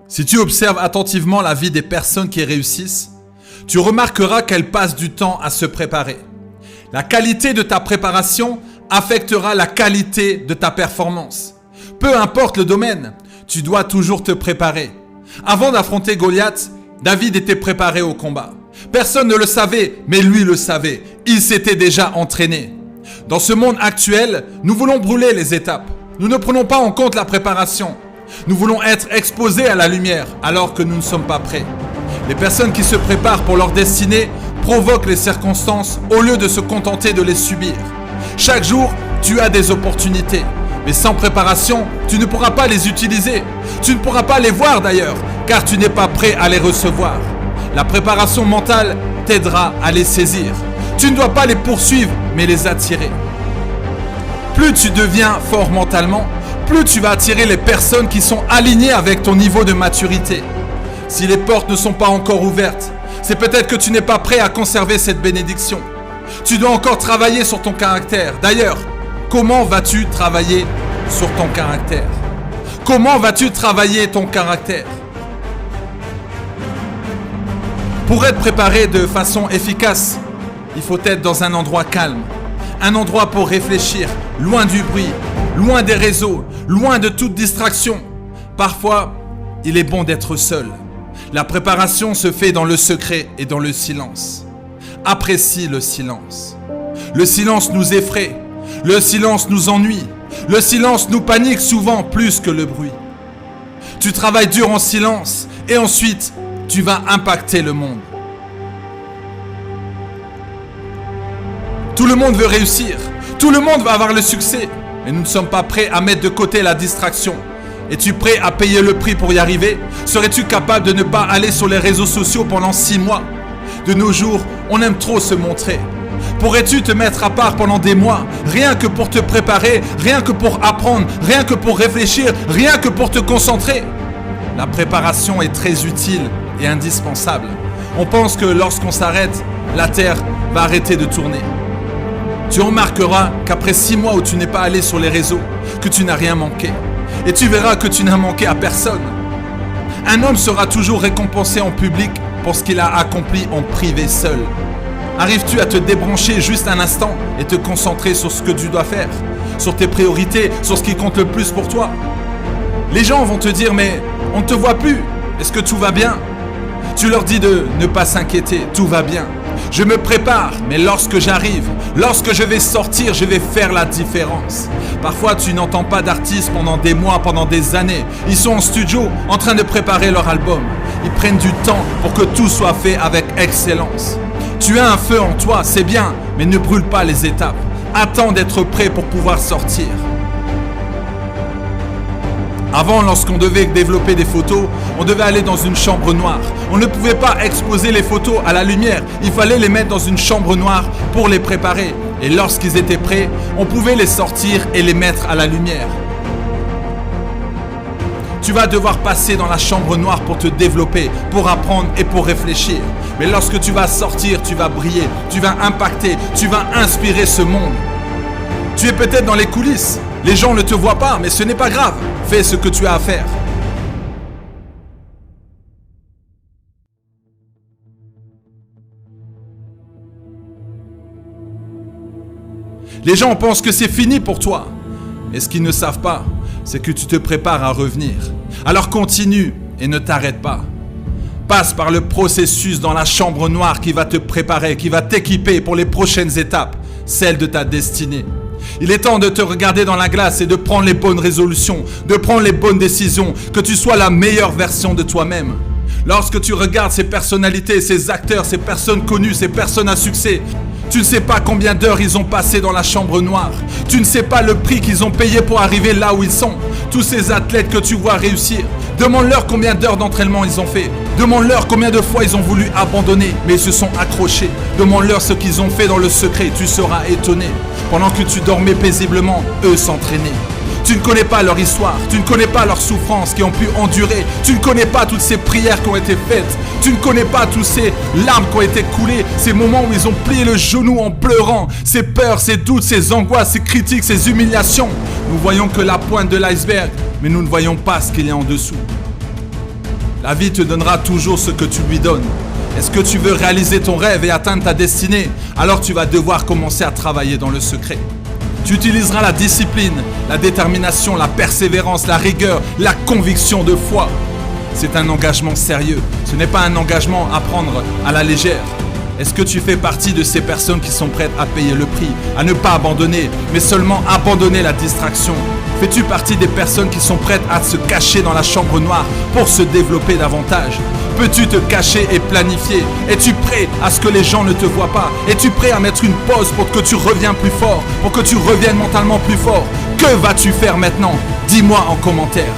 Si tu observes attentivement la vie des personnes qui réussissent, tu remarqueras qu'elles passent du temps à se préparer. La qualité de ta préparation affectera la qualité de ta performance. Peu importe le domaine, tu dois toujours te préparer. Avant d'affronter Goliath, David était préparé au combat. Personne ne le savait, mais lui le savait. Il s'était déjà entraîné. Dans ce monde actuel, nous voulons brûler les étapes. Nous ne prenons pas en compte la préparation. Nous voulons être exposés à la lumière alors que nous ne sommes pas prêts. Les personnes qui se préparent pour leur destinée provoquent les circonstances au lieu de se contenter de les subir. Chaque jour, tu as des opportunités. Mais sans préparation, tu ne pourras pas les utiliser. Tu ne pourras pas les voir d'ailleurs, car tu n'es pas prêt à les recevoir. La préparation mentale t'aidera à les saisir. Tu ne dois pas les poursuivre, mais les attirer. Plus tu deviens fort mentalement, plus tu vas attirer les personnes qui sont alignées avec ton niveau de maturité. Si les portes ne sont pas encore ouvertes, c'est peut-être que tu n'es pas prêt à conserver cette bénédiction. Tu dois encore travailler sur ton caractère. D'ailleurs, comment vas-tu travailler sur ton caractère? Comment vas-tu travailler ton caractère? Pour être préparé de façon efficace, il faut être dans un endroit calme. Un endroit pour réfléchir, loin du bruit, loin des réseaux, loin de toute distraction. Parfois, il est bon d'être seul. La préparation se fait dans le secret et dans le silence. Apprécie le silence. Le silence nous effraie. Le silence nous ennuie. Le silence nous panique souvent plus que le bruit. Tu travailles dur en silence et ensuite, tu vas impacter le monde. Tout le monde veut réussir. Tout le monde va avoir le succès. Mais nous ne sommes pas prêts à mettre de côté la distraction. Es-tu prêt à payer le prix pour y arriver? Serais-tu capable de ne pas aller sur les réseaux sociaux pendant 6 mois? De nos jours, on aime trop se montrer. Pourrais-tu te mettre à part pendant des mois, rien que pour te préparer, rien que pour apprendre, rien que pour réfléchir, rien que pour te concentrer? La préparation est très utile et indispensable. On pense que lorsqu'on s'arrête, la Terre va arrêter de tourner. Tu remarqueras qu'après 6 mois où tu n'es pas allé sur les réseaux, que tu n'as rien manqué. Et tu verras que tu n'as manqué à personne. Un homme sera toujours récompensé en public pour ce qu'il a accompli en privé seul. Arrives-tu à te débrancher juste un instant et te concentrer sur ce que tu dois faire, sur tes priorités, sur ce qui compte le plus pour toi? Les gens vont te dire, mais on ne te voit plus. Est-ce que tout va bien? Tu leur dis de ne pas s'inquiéter, tout va bien. Je me prépare, mais lorsque j'arrive, lorsque je vais sortir, je vais faire la différence. Parfois, tu n'entends pas d'artistes pendant des mois, pendant des années. Ils sont en studio, en train de préparer leur album. Ils prennent du temps pour que tout soit fait avec excellence. Tu as un feu en toi, c'est bien, mais ne brûle pas les étapes. Attends d'être prêt pour pouvoir sortir. Avant, lorsqu'on devait développer des photos, on devait aller dans une chambre noire. On ne pouvait pas exposer les photos à la lumière. Il fallait les mettre dans une chambre noire pour les préparer. Et lorsqu'ils étaient prêts, on pouvait les sortir et les mettre à la lumière. Tu vas devoir passer dans la chambre noire pour te développer, pour apprendre et pour réfléchir. Mais lorsque tu vas sortir, tu vas briller, tu vas impacter, tu vas inspirer ce monde. Tu es peut-être dans les coulisses. Les gens ne te voient pas, mais ce n'est pas grave. Fais ce que tu as à faire. Les gens pensent que c'est fini pour toi. Et ce qu'ils ne savent pas, c'est que tu te prépares à revenir. Alors continue et ne t'arrête pas. Passe par le processus dans la chambre noire qui va te préparer, qui va t'équiper pour les prochaines étapes, celles de ta destinée. Il est temps de te regarder dans la glace et de prendre les bonnes résolutions, de prendre les bonnes décisions, que tu sois la meilleure version de toi-même. Lorsque tu regardes ces personnalités, ces acteurs, ces personnes connues, ces personnes à succès, tu ne sais pas combien d'heures ils ont passé dans la chambre noire. Tu ne sais pas le prix qu'ils ont payé pour arriver là où ils sont. Tous ces athlètes que tu vois réussir, demande-leur combien d'heures d'entraînement ils ont fait. Demande-leur combien de fois ils ont voulu abandonner, mais ils se sont accrochés. Demande-leur ce qu'ils ont fait dans le secret, tu seras étonné. Pendant que tu dormais paisiblement, eux s'entraînaient. Tu ne connais pas leur histoire, tu ne connais pas leurs souffrances qu'ils ont pu endurer, tu ne connais pas toutes ces prières qui ont été faites, tu ne connais pas tous ces larmes qui ont été coulées, ces moments où ils ont plié le genou en pleurant, ces peurs, ces doutes, ces angoisses, ces critiques, ces humiliations. Nous voyons que la pointe de l'iceberg, mais nous ne voyons pas ce qu'il y a en dessous. La vie te donnera toujours ce que tu lui donnes. Est-ce que tu veux réaliser ton rêve et atteindre ta destinée? Alors tu vas devoir commencer à travailler dans le secret. Tu utiliseras la discipline, la détermination, la persévérance, la rigueur, la conviction de foi. C'est un engagement sérieux. Ce n'est pas un engagement à prendre à la légère. Est-ce que tu fais partie de ces personnes qui sont prêtes à payer le prix, à ne pas abandonner, mais seulement abandonner la distraction? Fais-tu partie des personnes qui sont prêtes à se cacher dans la chambre noire pour se développer davantage? Peux-tu te cacher et planifier? Es-tu prêt à ce que les gens ne te voient pas? Es-tu prêt à mettre une pause pour que tu reviennes plus fort, pour que tu reviennes mentalement plus fort? Que vas-tu faire maintenant? Dis-moi en commentaire.